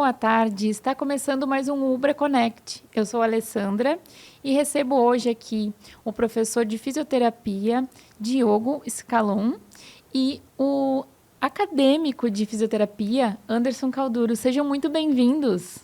boa tarde. Está começando mais um Ubra Connect. Eu sou a Alessandra e recebo hoje aqui o professor de fisioterapia, Diogo Scalon, e o acadêmico de fisioterapia, Anderson Calduro. Sejam muito bem-vindos.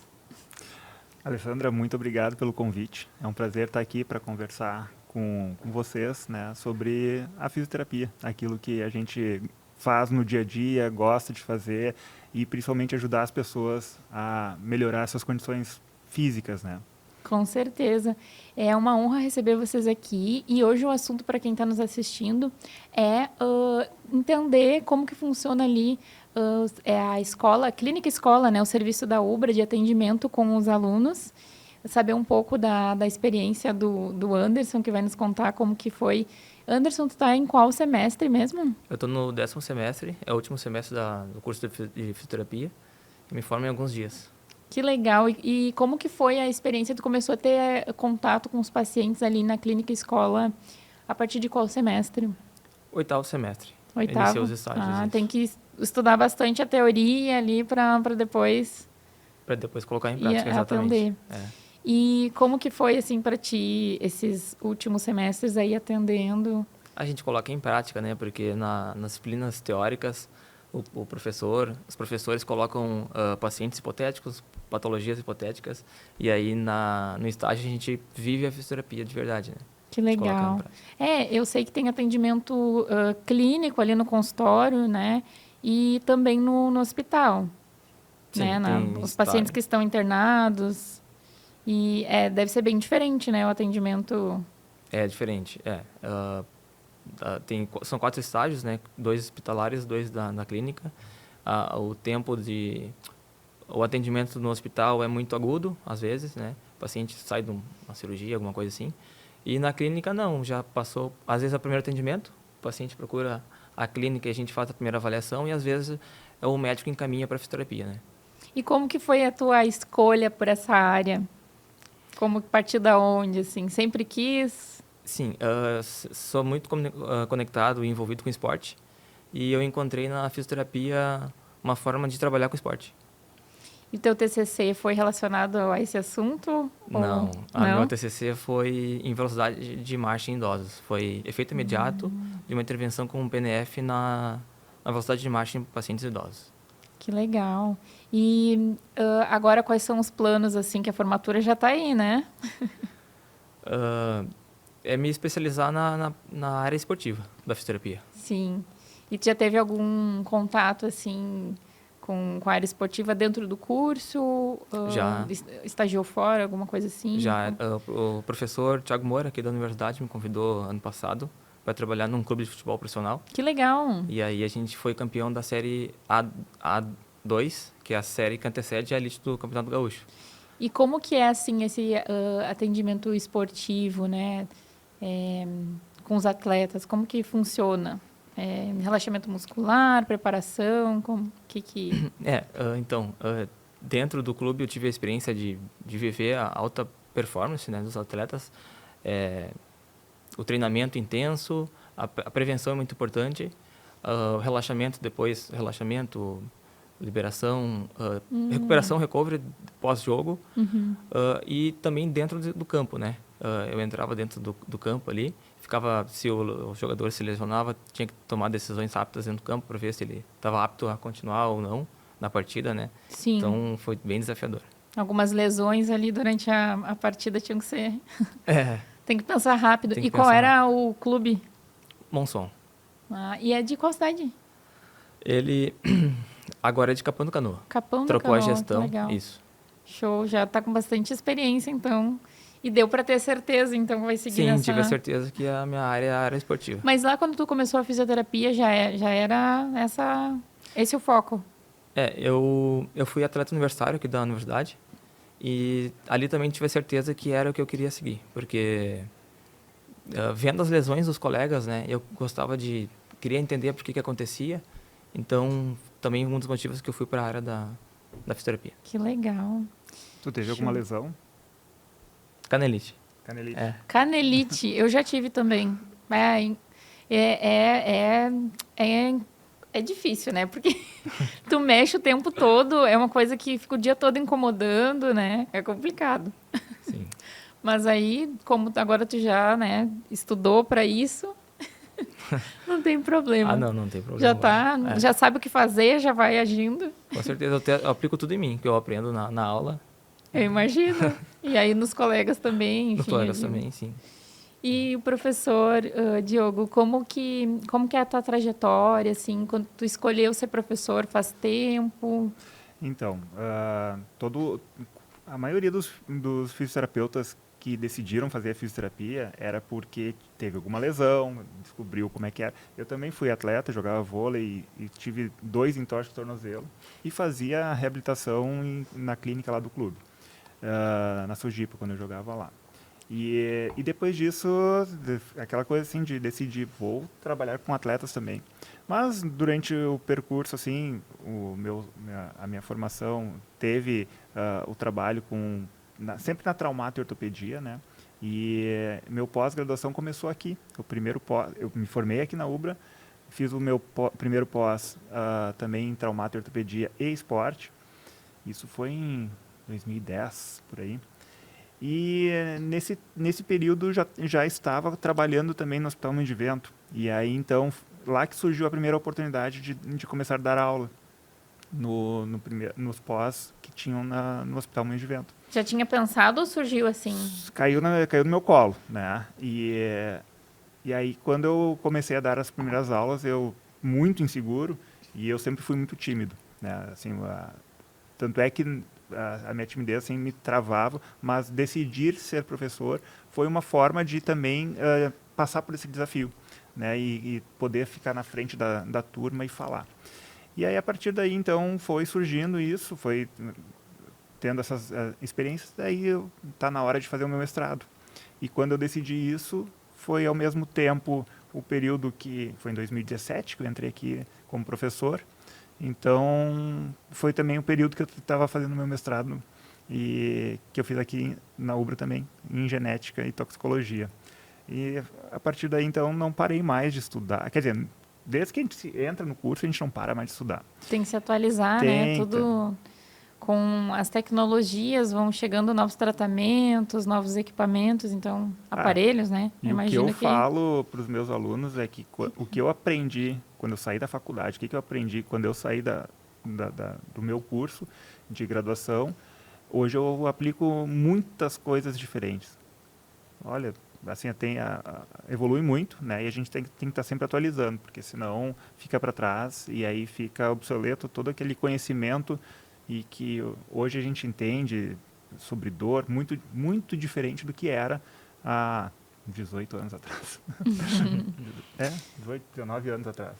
Alessandra, muito obrigado pelo convite. É um prazer estar aqui para conversar com vocês, né, sobre a fisioterapia, aquilo que a gente faz no dia a dia, gosta de fazer e principalmente ajudar as pessoas a melhorar suas condições físicas, né? Com certeza. É uma honra receber vocês aqui. E hoje o assunto para quem está nos assistindo é entender como que funciona ali é a escola, a clínica escola, né? O serviço da Ubra de atendimento com os alunos. Saber um pouco da experiência do Anderson, que vai nos contar como que foi. Anderson, tu está em qual semestre mesmo? Eu estou no 10º semestre, é o último semestre do curso de fisioterapia. E me formo em alguns dias. Que legal. E como que foi a experiência? Tu começou a ter contato com os pacientes ali na clínica escola a partir de qual semestre? 8º semestre. Oitavo? Iniciei os estágios. Ah, tem que estudar bastante a teoria ali para depois para depois colocar em prática, exatamente. Atender. E como que foi assim para ti esses últimos semestres aí atendendo? A gente coloca em prática, né? Porque nas disciplinas teóricas, os professores colocam pacientes hipotéticos, patologias hipotéticas, e aí no estágio a gente vive a fisioterapia de verdade, né? Que legal. Eu sei que tem atendimento clínico ali no consultório, né? E também no hospital. Sim, né? Os pacientes que estão internados. E deve ser bem diferente, né? O atendimento. É diferente, são 4 estágios, né? 2 hospitalares, 2 na clínica. O atendimento no hospital é muito agudo, às vezes, né? O paciente sai de uma cirurgia, alguma coisa assim. E na clínica, não. Já passou, às vezes, é o primeiro atendimento. O paciente procura a clínica e a gente faz a primeira avaliação. E, às vezes, o médico encaminha para a fisioterapia, né? E como que foi a tua escolha por essa área? Como partiu da onde, assim? Sempre quis? Sim, sou muito conectado e envolvido com esporte. E eu encontrei na fisioterapia uma forma de trabalhar com esporte. E teu TCC foi relacionado a esse assunto? Não, meu TCC foi em velocidade de marcha em idosos. Foi efeito imediato de uma intervenção com um PNF na velocidade de marcha em pacientes idosos. Que legal. E agora quais são os planos, assim, que a formatura já está aí, né? É me especializar na área esportiva da fisioterapia. Sim. E tu já teve algum contato, assim, com a área esportiva dentro do curso? Já. Estagiou fora, alguma coisa assim? Já. O professor Thiago Moura, aqui da universidade, me convidou ano passado para trabalhar num clube de futebol profissional. Que legal! E aí a gente foi campeão da série A2, que é a série que antecede a elite do Campeonato Gaúcho. E como que é, assim, esse atendimento esportivo, né? Com os atletas? Como que funciona? Relaxamento muscular, preparação, dentro do clube eu tive a experiência de viver a alta performance, né, dos atletas. O treinamento intenso, a prevenção é muito importante, o relaxamento depois, liberação, recuperação, recovery pós-jogo, e também dentro do campo, né? Eu entrava dentro do campo ali, se o jogador se lesionava, tinha que tomar decisões rápidas dentro do campo para ver se ele estava apto a continuar ou não na partida, né? Sim. Então foi bem desafiador. Algumas lesões ali durante a partida tinham que ser... Tem que pensar rápido. E qual era o clube? Monson. E é de qual cidade? Ele agora é de Capão do Canoa. Capão do Trocou Canoa, a gestão, legal. Isso. Show, já está com bastante experiência, então. E deu para ter certeza, então, que vai seguir nessa... Sim, tive a certeza que a minha área é a área esportiva. Mas lá, quando tu começou a fisioterapia, já era esse o foco? Eu fui atleta universitário aqui da universidade. E ali também tive a certeza que era o que eu queria seguir. Porque, vendo as lesões dos colegas, né, eu queria entender por que acontecia. Então, também um dos motivos que eu fui para a área da fisioterapia. Que legal. Tu teve alguma lesão? Canelite. Canelite, eu já tive também. é difícil, né? Porque tu mexe o tempo todo, é uma coisa que fica o dia todo incomodando, né? É complicado. Sim. Mas aí, como agora tu já, né, estudou para isso, não tem Ah, problema. não, não tem Já problema tá, agora. já sabe o que fazer, já vai agindo. Com certeza, eu aplico tudo em mim, que eu aprendo na aula, Eu imagino. E aí nos colegas também, nos enfim, colegas ali. também, sim. E o professor, Diogo, como que é a tua trajetória, assim, quando tu escolheu ser professor, faz tempo? Então, a maioria dos fisioterapeutas que decidiram fazer a fisioterapia era porque teve alguma lesão, descobriu como é que era. Eu também fui atleta, jogava vôlei e tive 2 entorses de tornozelo e fazia a reabilitação na clínica lá do clube, na Sojipa, quando eu jogava lá. E depois disso, aquela coisa assim de decidir, vou trabalhar com atletas também. Mas durante o percurso, assim, a minha formação teve o trabalho sempre na traumato e ortopedia, né? E meu pós-graduação começou aqui. Eu me formei aqui na UBRA, fiz o meu primeiro pós também em traumato e ortopedia e esporte. Isso foi em 2010, por aí. E nesse período já estava trabalhando também no Hospital Moinhos de Vento. E aí, então, lá que surgiu a primeira oportunidade de começar a dar aula nos pós que tinham no Hospital Moinhos de Vento. Já tinha pensado ou surgiu assim? Caiu no meu colo, né? E aí, quando eu comecei a dar as primeiras aulas, eu muito inseguro e eu sempre fui muito tímido, né? Assim, tanto é que a minha timidez assim, me travava, mas decidir ser professor foi uma forma de também passar por esse desafio, né? E poder ficar na frente da turma e falar. E aí, a partir daí, então, foi surgindo isso, foi tendo essas experiências, daí tá na hora de fazer o meu mestrado. E quando eu decidi isso, foi ao mesmo tempo o período que foi em 2017 que eu entrei aqui como professor. Então, foi também o período que eu estava fazendo meu mestrado e que eu fiz aqui na UBRA também, em genética e toxicologia. E a partir daí, então, não parei mais de estudar. Quer dizer, desde que a gente entra no curso, a gente não para mais de estudar. Tem que se atualizar, né? Tenta. Tudo com as tecnologias, vão chegando novos tratamentos, novos equipamentos, então, aparelhos, né? Eu E o que eu imagino que... falo para os meus alunos é que o que eu aprendi quando eu saí da faculdade, o que eu aprendi quando eu saí do meu curso de graduação, hoje eu aplico muitas coisas diferentes. Olha, assim, evolui muito, né? E a gente tem que estar sempre atualizando, porque senão fica para trás e aí fica obsoleto todo aquele conhecimento e que hoje a gente entende sobre dor muito, muito diferente do que era há 18 anos atrás. 18, 19 anos atrás.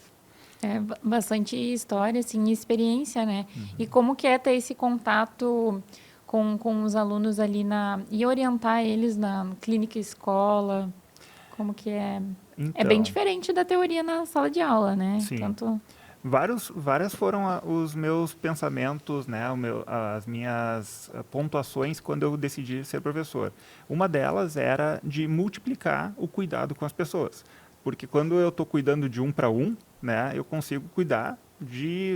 É bastante história, assim, e experiência, né? E como que é ter esse contato com os alunos ali e orientar eles na clínica escola? Como que é? É bem Então, diferente da teoria na sala de aula, né? sim. Tanto... Várias foram os meus pensamentos, né, as minhas pontuações quando eu decidi ser professor. Uma delas era de multiplicar o cuidado com as pessoas. Porque quando eu estou cuidando de 1 para 1, né, eu consigo cuidar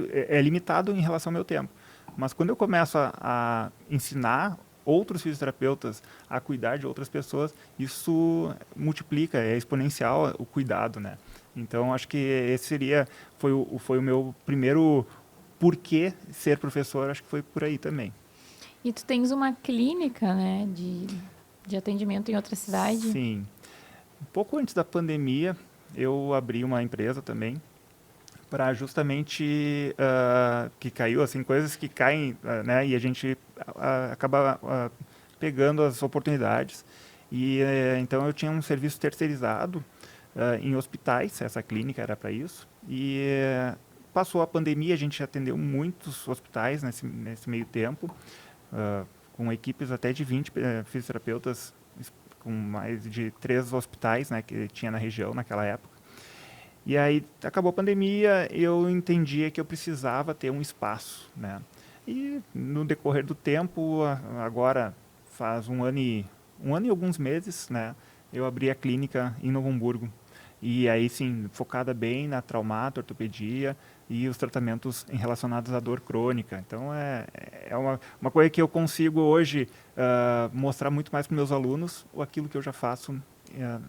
é limitado em relação ao meu tempo. Mas quando eu começo a ensinar outros fisioterapeutas a cuidar de outras pessoas, isso multiplica, é exponencial o cuidado, né? Então, acho que esse foi o meu primeiro porquê ser professor, acho que foi por aí também. E tu tens uma clínica, né, de atendimento em outra cidade? Sim. Um pouco antes da pandemia, eu abri uma empresa também para justamente que caiu, assim, coisas que caem, né, e a gente acaba pegando as oportunidades. E então eu tinha um serviço terceirizado em hospitais, essa clínica era para isso. E passou a pandemia, a gente atendeu muitos hospitais nesse meio tempo, com equipes até de 20 fisioterapeutas, com mais de 3 hospitais, né, que tinha na região naquela época. E aí acabou a pandemia, eu entendia que eu precisava ter um espaço, né? E no decorrer do tempo, agora faz um ano e alguns meses, né, eu abri a clínica em Novo Hamburgo. e aí sim, focada bem na traumato, ortopedia e os tratamentos relacionados à dor crônica. Então, é uma coisa que eu consigo hoje mostrar muito mais para meus alunos aquilo que eu já faço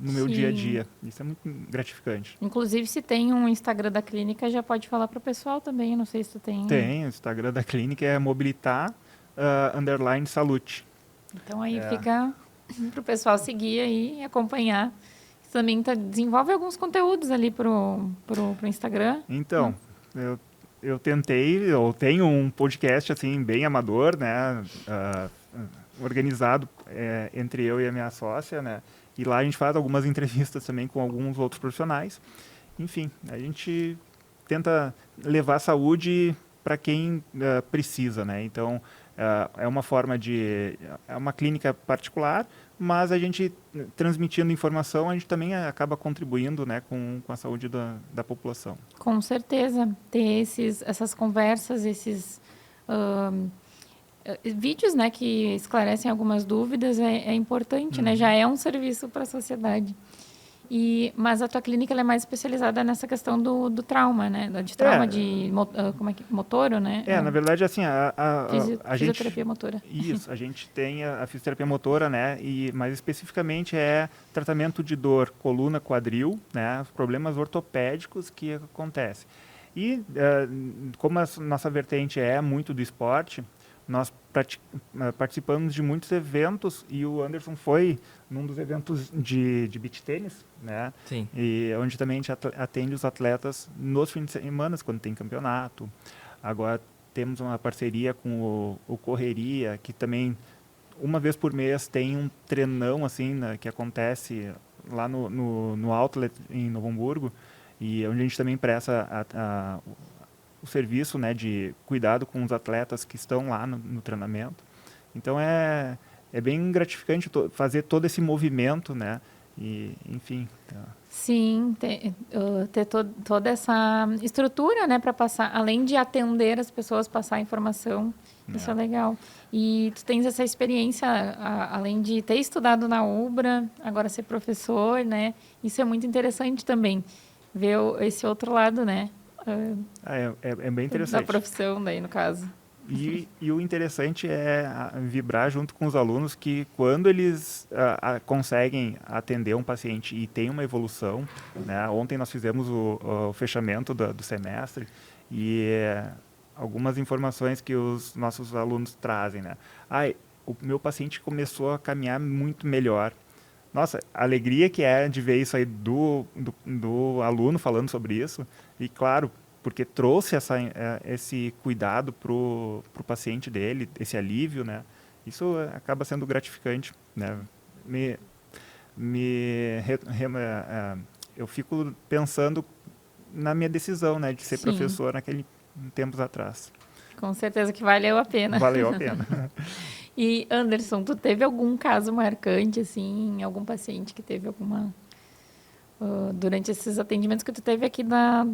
no meu dia a Sim. dia. Isso é muito gratificante. Inclusive, se tem um Instagram da clínica, já pode falar para o pessoal também. Não sei se tu tem. Tem, o Instagram da clínica é mobilitar _salute. Então aí fica para o pessoal seguir aí e acompanhar. Você também desenvolve alguns conteúdos ali pro Instagram. Então, eu tentei, eu tenho um podcast assim bem amador, né, organizado entre eu e a minha sócia, né, e lá a gente faz algumas entrevistas também com alguns outros profissionais. Enfim, a gente tenta levar saúde para quem precisa, né? Então, é uma forma é uma clínica particular, mas a gente transmitindo informação, a gente também acaba contribuindo, né, com a saúde da população. Com certeza, ter essas conversas, esses vídeos, né, que esclarecem algumas dúvidas é importante, né? Já é um serviço para a sociedade. Mas a tua clínica ela é mais especializada nessa questão do trauma, né? De trauma como é que motor, né? Na verdade, assim, a gente... Fisioterapia motora. Isso, a gente tem a fisioterapia motora, né? Mais especificamente é tratamento de dor, coluna, quadril, né? Problemas ortopédicos que acontecem. E como a nossa vertente é muito do esporte, nós participamos de muitos eventos e o Anderson foi num dos eventos de beach tênis, né? Sim. E onde também a gente atende os atletas nos fins de semana, quando tem campeonato. Agora temos uma parceria com o Correria, que também uma vez por mês tem um treinão assim, né, que acontece lá no Outlet em Novo Hamburgo, e onde a gente também presta o serviço, né, de cuidado com os atletas que estão lá no treinamento. Então é bem gratificante fazer todo esse movimento, né? E, enfim. Sim, ter toda essa estrutura, né, para passar, além de atender as pessoas, passar a informação. Isso é legal. E tu tens essa experiência, além de ter estudado na UBRA, agora ser professor, né? Isso é muito interessante também, ver esse outro lado, né? É bem interessante. Da profissão, daí, no caso. E o interessante é vibrar junto com os alunos que quando eles conseguem atender um paciente e tem uma evolução, né? Ontem nós fizemos o fechamento do semestre e algumas informações que os nossos alunos trazem, né? O meu paciente começou a caminhar muito melhor. Nossa, a alegria que é de ver isso aí do aluno falando sobre isso. E claro, porque trouxe esse cuidado pro paciente dele, esse alívio, né? Isso acaba sendo gratificante, né? Eu fico pensando na minha decisão, né, de ser professor tempos atrás. Com certeza que valeu a pena. Valeu a pena. E, Anderson, tu teve algum caso marcante, assim, algum paciente que teve alguma... durante esses atendimentos que tu teve aqui da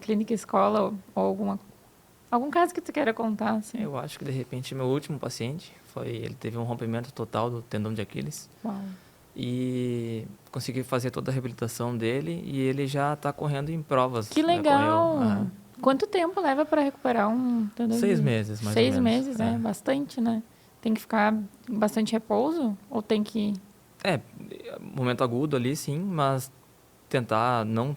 clínica escola, ou algum caso que tu queira contar, assim? Eu acho que, de repente, meu último paciente ele teve um rompimento total do tendão de Aquiles. Uau. E consegui fazer toda a reabilitação dele e ele já está correndo em provas. Que legal! Quanto tempo leva para recuperar um tendão? 6 meses, mais ou menos. 6 meses, bastante, né? Tem que ficar em bastante repouso ou tem que... Momento agudo ali, sim, mas tentar não...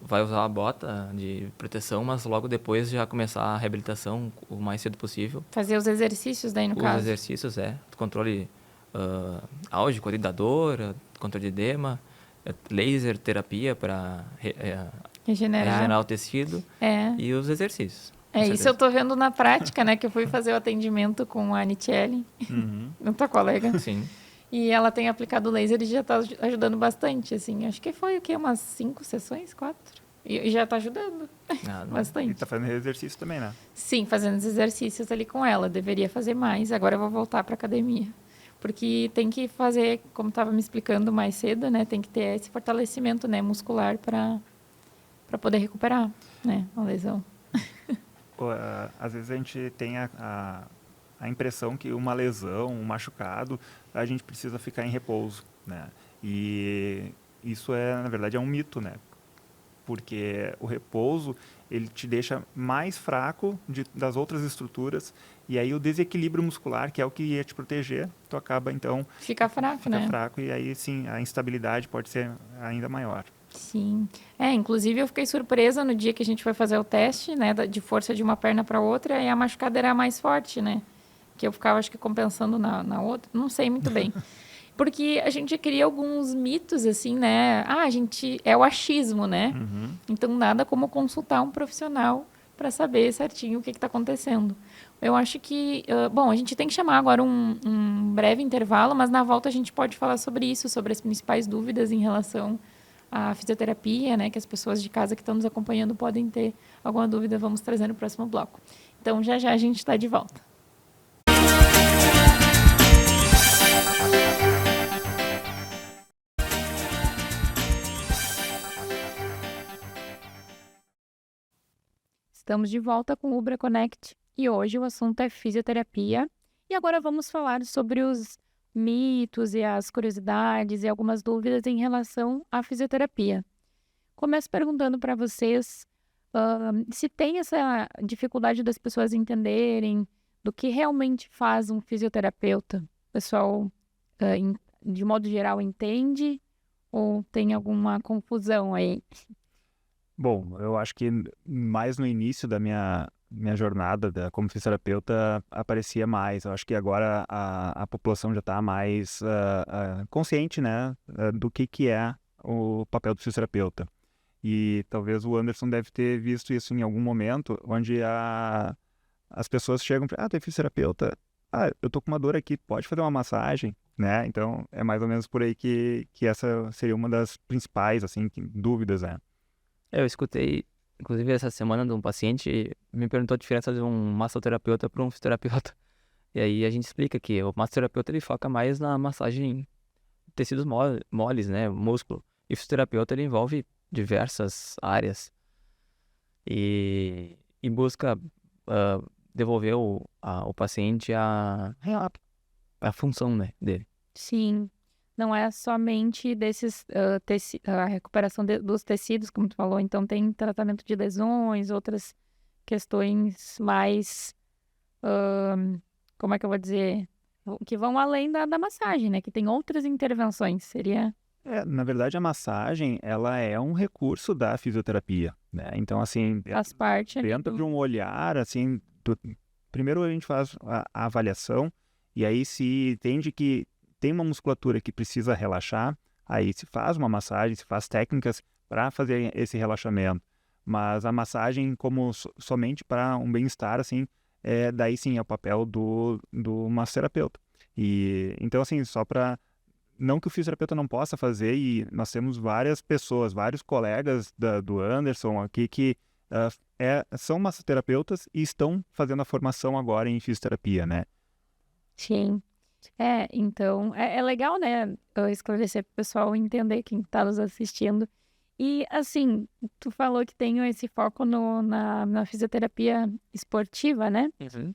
vai usar a bota de proteção, mas logo depois já começar a reabilitação o mais cedo possível. Fazer os exercícios daí, no caso? Os exercícios, controle álgico ali da dor, controle de edema, laser terapia para regenerar o tecido e os exercícios. Isso eu tô vendo na prática, né? Que eu fui fazer o atendimento com a Anicelli, a tua colega. Sim. E ela tem aplicado laser e já está ajudando bastante, assim. Acho que foi o quê? Umas 5 sessões? 4? E já está ajudando bastante. E está fazendo exercício também, né? Sim, fazendo os exercícios ali com ela. Deveria fazer mais. Agora eu vou voltar para academia. Porque tem que fazer, como estava me explicando mais cedo, né? Tem que ter esse fortalecimento, né, muscular para poder recuperar, né, a lesão. Às vezes a gente tem a impressão que uma lesão, um machucado, a gente precisa ficar em repouso, né? E isso na verdade, é um mito, né? Porque o repouso, ele te deixa mais fraco das outras estruturas, e aí o desequilíbrio muscular, que é o que ia te proteger, tu acaba, então, Fica fraco, fica né? fraco, e aí, sim, a instabilidade pode ser ainda maior. Sim. Inclusive eu fiquei surpresa no dia que a gente foi fazer o teste, né, de força de uma perna para outra, e a machucada era mais forte, né? Que eu ficava, acho que, compensando na outra. Não sei muito bem. Porque a gente cria alguns mitos, assim, né? A gente... É o achismo, né? Uhum. Então, nada como consultar um profissional para saber certinho o que está acontecendo. Eu acho que... bom, a gente tem que chamar agora um breve intervalo, mas na volta a gente pode falar sobre isso, sobre as principais dúvidas em relação à fisioterapia, né? Que as pessoas de casa que estão nos acompanhando podem ter alguma dúvida. Vamos trazer no próximo bloco. Então, já já a gente está de volta. Estamos de volta com o Ubra Connect e hoje o assunto é fisioterapia. E agora vamos falar sobre os mitos e as curiosidades e algumas dúvidas em relação à fisioterapia. Começo perguntando para vocês se tem essa dificuldade das pessoas entenderem do que realmente faz um fisioterapeuta. O pessoal, de modo geral, entende ou tem alguma confusão aí? Bom, eu acho que mais no início da minha jornada como fisioterapeuta aparecia mais. Eu acho que agora a população já está mais consciente, né, do que é o papel do fisioterapeuta. E talvez o Anderson deve ter visto isso em algum momento, onde as pessoas chegam para, tu é fisioterapeuta? Eu tô com uma dor aqui, pode fazer uma massagem, né? Então, é mais ou menos por aí que essa seria uma das principais, assim, dúvidas, né? Eu escutei, inclusive, essa semana de um paciente me perguntou a diferença de um massoterapeuta para um fisioterapeuta. E aí a gente explica que o massoterapeuta ele foca mais na massagem de tecidos moles, né, músculo. E o fisioterapeuta ele envolve diversas áreas e busca devolver o paciente a função, né, dele. Sim, não é somente desses a recuperação dos tecidos, como tu falou, então tem tratamento de lesões, outras questões mais, como é que eu vou dizer, que vão além da massagem, né? Que tem outras intervenções, seria Na verdade, a massagem, ela é um recurso da fisioterapia, né? Então, assim, faz parte ali dentro de um olhar, assim, primeiro a gente faz a avaliação, e aí se entende que tem uma musculatura que precisa relaxar, aí se faz uma massagem, se faz técnicas para fazer esse relaxamento. Mas a massagem como somente para um bem-estar, assim, daí sim é o papel do massoterapeuta. E então, assim, só para não que o fisioterapeuta não possa fazer, e nós temos várias pessoas, vários colegas do Anderson aqui que são massoterapeutas e estão fazendo a formação agora em fisioterapia, né? sim. Então, é legal, né, eu esclarecer para o pessoal entender quem está nos assistindo. E, assim, tu falou que tem esse foco na fisioterapia esportiva, né? Uhum.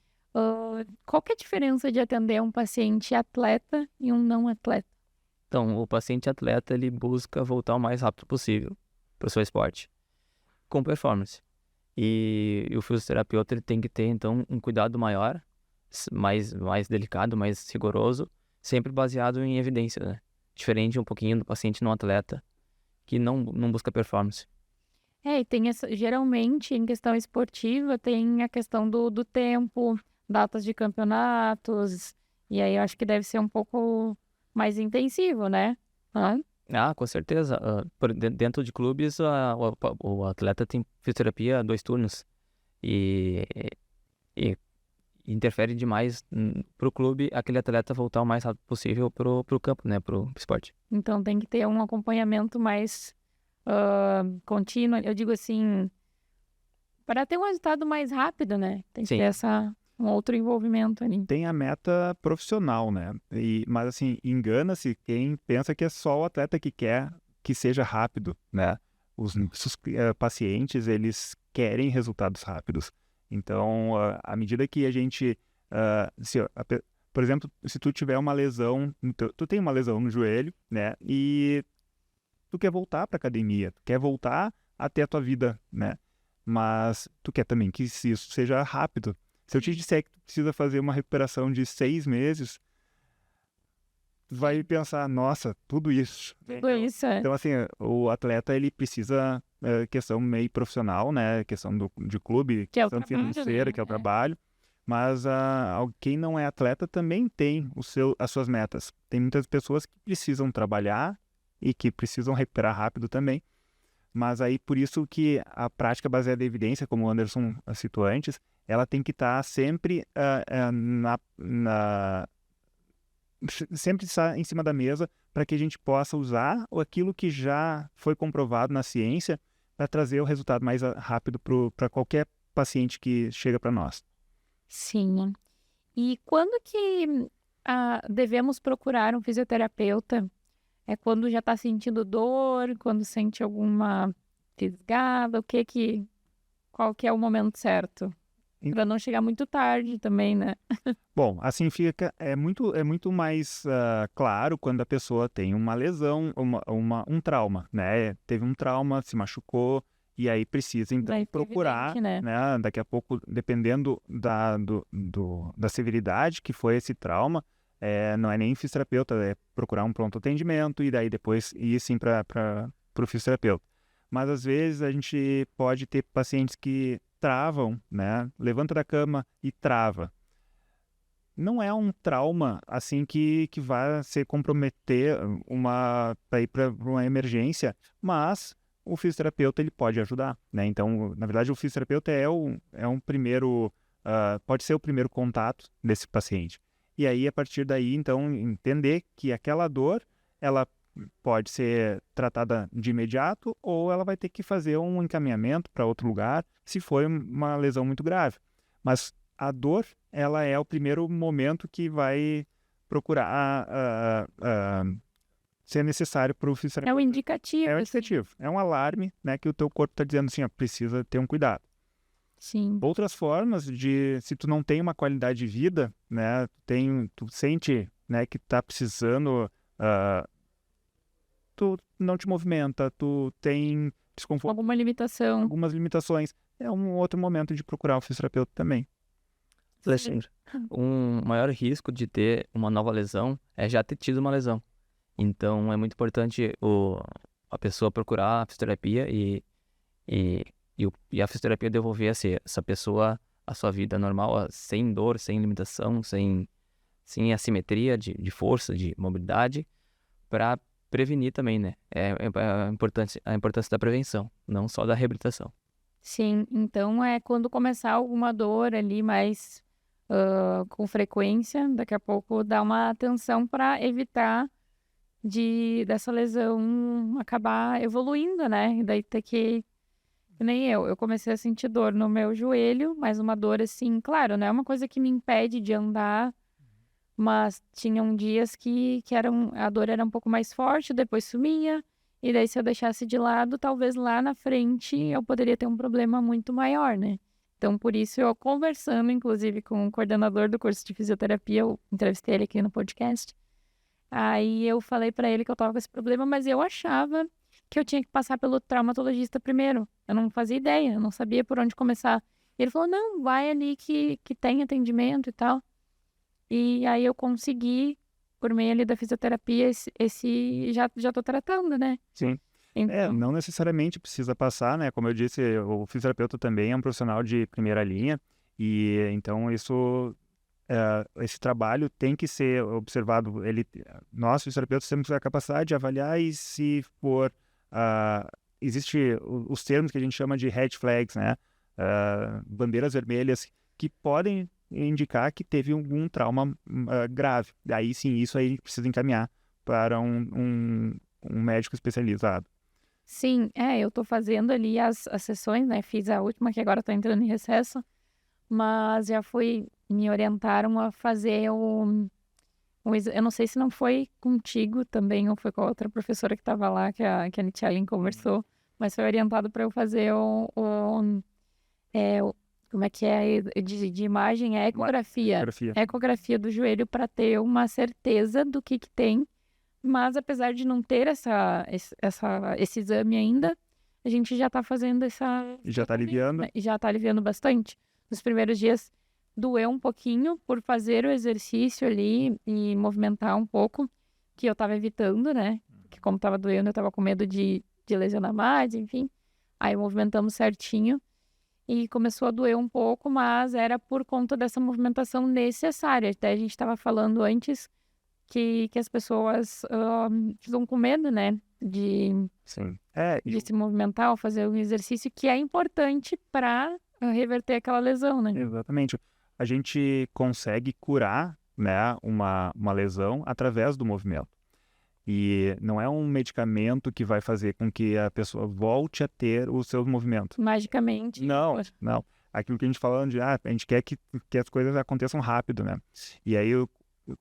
Qual que é a diferença de atender um paciente atleta e um não atleta? Então, o paciente atleta ele busca voltar o mais rápido possível para o seu esporte, com performance. E o fisioterapeuta ele tem que ter, então, um cuidado maior, mais delicado, mais rigoroso, sempre baseado em evidência, né? Diferente um pouquinho do paciente não atleta, que não busca performance. E tem geralmente, em questão esportiva, tem a questão do tempo, datas de campeonatos, e aí eu acho que deve ser um pouco mais intensivo, né? Hã? Com certeza. Dentro de clubes, o atleta tem fisioterapia 2 turnos. E interfere demais pro clube aquele atleta voltar o mais rápido possível pro campo, né? Pro esporte. Então tem que ter um acompanhamento mais contínuo. Eu digo assim, para ter um resultado mais rápido, né? Tem que Sim. ter um outro envolvimento ali. Tem a meta profissional, né? Mas assim, engana-se quem pensa que é só o atleta que quer que seja rápido, né? Os nossos pacientes, eles querem resultados rápidos. Então, à medida que a gente... por exemplo, se tu tiver uma lesão... Tu tem uma lesão no joelho, né? E tu quer voltar para academia, tu quer voltar até a tua vida, né? Mas tu quer também que isso seja rápido. Se eu te disser que tu precisa fazer uma recuperação de 6 meses, tu vai pensar, nossa, tudo isso. Tudo isso, Então, assim, o atleta, ele precisa, questão meio profissional, né? Questão de clube, Que é o questão trabalho, financeira, né? que é o trabalho. Mas quem não é atleta também tem as suas metas. Tem muitas pessoas que precisam trabalhar e que precisam recuperar rápido também. Mas aí, por isso que a prática baseada em evidência, como o Anderson citou antes, ela tem que estar sempre sempre está em cima da mesa para que a gente possa usar aquilo que já foi comprovado na ciência para trazer o resultado mais rápido para qualquer paciente que chega para nós. Sim. E quando que devemos procurar um fisioterapeuta? É quando já está sentindo dor, quando sente alguma fisgada, qual que é o momento certo? Para não chegar muito tarde também, né? Bom, assim é muito mais claro quando a pessoa tem uma lesão, um trauma, né? Teve um trauma, se machucou, e aí precisa então Daí fica procurar, evidente, né? né? Daqui a pouco, dependendo da severidade que foi esse trauma, não é nem fisioterapeuta, é procurar um pronto atendimento e daí depois ir sim para o fisioterapeuta. Mas às vezes a gente pode ter pacientes que travam, né? Levanta da cama e trava. Não é um trauma assim que vai se comprometer para ir para uma emergência, mas o fisioterapeuta ele pode ajudar, né? Então, na verdade, o fisioterapeuta é um primeiro, pode ser o primeiro contato desse paciente. E aí, a partir daí, então, entender que aquela dor, ela pode ser tratada de imediato ou ela vai ter que fazer um encaminhamento para outro lugar se for uma lesão muito grave. Mas a dor, ela é o primeiro momento que vai procurar ser necessário para o fisioterapeuta. É o indicativo. É um indicativo, é um alarme, né, que o teu corpo está dizendo assim, ó, precisa ter um cuidado. Sim. Outras formas se tu não tem uma qualidade de vida, né, tu sente, né, que está precisando, tu não te movimenta, tu tem desconforto, Alguma limitação. algumas limitações, é um outro momento de procurar o fisioterapeuta também. Alexandre, um maior risco de ter uma nova lesão é já ter tido uma lesão. Então, é muito importante a pessoa procurar a fisioterapia e a fisioterapia devolver essa pessoa a sua vida normal, sem dor, sem limitação, sem assimetria de força, de mobilidade, para prevenir também, né? É a importância da prevenção, não só da reabilitação. Sim, então é quando começar alguma dor ali mais com frequência, daqui a pouco dá uma atenção para evitar dessa lesão acabar evoluindo, né? E daí ter que nem eu comecei a sentir dor no meu joelho, mas uma dor assim, claro, não é uma coisa que me impede de andar, mas tinham dias que a dor era um pouco mais forte, depois sumia, e daí se eu deixasse de lado, talvez lá na frente eu poderia ter um problema muito maior, né? Então, por isso, eu conversando, inclusive, com o coordenador do curso de fisioterapia, eu entrevistei ele aqui no podcast, aí eu falei pra ele que eu tava com esse problema, mas eu achava que eu tinha que passar pelo traumatologista primeiro. Eu não fazia ideia, eu não sabia por onde começar. E ele falou, não, vai ali que tem atendimento e tal. E aí eu consegui, por meio ali da fisioterapia, já tô tratando, né? Sim. Então, Não necessariamente precisa passar, né? Como eu disse, o fisioterapeuta também é um profissional de primeira linha e então esse trabalho tem que ser observado. Nós, fisioterapeutas, temos a capacidade de avaliar e se for... existe os termos que a gente chama de red flags, né? Bandeiras vermelhas que podem indicar que teve algum trauma grave. Daí sim, isso aí a gente precisa encaminhar para um médico especializado. sim, eu tô fazendo ali as sessões, né? Fiz a última que agora tá entrando em recesso, mas já me orientaram a fazer eu não sei se não foi contigo também, ou foi com a outra professora que estava lá, que a Nitialin conversou, mas foi orientado para eu fazer como é que é, de imagem, ecografia. Ecografia. Ecografia do joelho para ter uma certeza do que tem mas apesar de não ter esse exame ainda, a gente já tá fazendo E já tá aliviando? né? E já tá aliviando bastante. Nos primeiros dias doeu um pouquinho por fazer o exercício ali e movimentar um pouco, que eu tava evitando, né? Porque como tava doendo, eu tava com medo de lesionar mais, enfim. Aí movimentamos certinho e começou a doer um pouco, mas era por conta dessa movimentação necessária. Até a gente estava falando antes que as pessoas ficam com medo, né? Sim. De se movimentar ou fazer um exercício que é importante para reverter aquela lesão, né? Exatamente. A gente consegue curar, né, uma lesão através do movimento. E não é um medicamento que vai fazer com que a pessoa volte a ter os seus movimentos. Magicamente. Não, Poxa. não. Aquilo que a gente falando de, a gente quer que as coisas aconteçam rápido, né? E aí,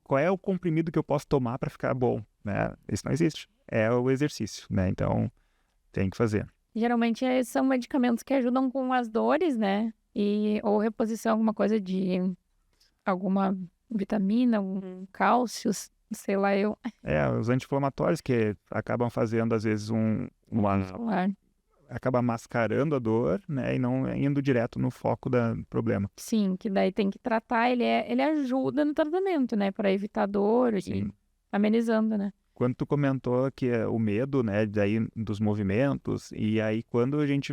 qual é o comprimido que eu posso tomar para ficar bom, né? Isso não existe. É o exercício, né? Então, tem que fazer. Geralmente são medicamentos que ajudam com as dores, né? Ou reposição, alguma coisa de alguma vitamina, um cálcio, sei lá, Os anti-inflamatórios que acabam fazendo, às vezes, muscular. acaba mascarando a dor, né? E não indo direto no foco do problema. Sim, que daí tem que tratar, ele ajuda no tratamento, né? Para evitar dor e amenizando, né? Quando tu comentou que é o medo, né, daí dos movimentos, e aí quando a gente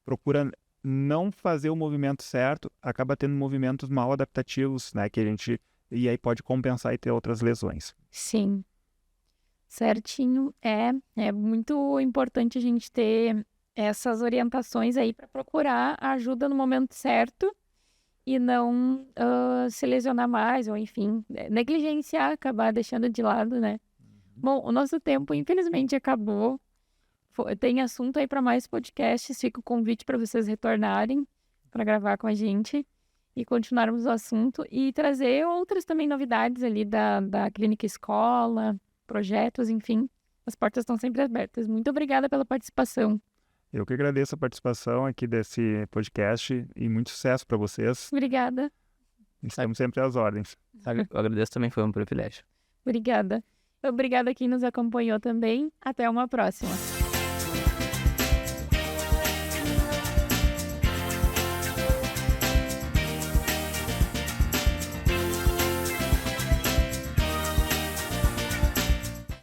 procura não fazer o movimento certo, acaba tendo movimentos mal adaptativos, né, e aí pode compensar e ter outras lesões. Sim, certinho. É muito importante a gente ter essas orientações aí para procurar a ajuda no momento certo e não se lesionar mais, ou enfim, negligenciar, acabar deixando de lado, né? Bom, o nosso tempo, infelizmente, acabou. Tem assunto aí para mais podcasts, fica o convite para vocês retornarem para gravar com a gente e continuarmos o assunto e trazer outras também novidades ali da clínica escola, projetos, enfim. As portas estão sempre abertas. Muito obrigada pela participação. Eu que agradeço a participação aqui desse podcast e muito sucesso para vocês. Obrigada. Estamos sempre às ordens. Eu agradeço também, foi um privilégio. Obrigada. Obrigada a quem nos acompanhou também. Até uma próxima.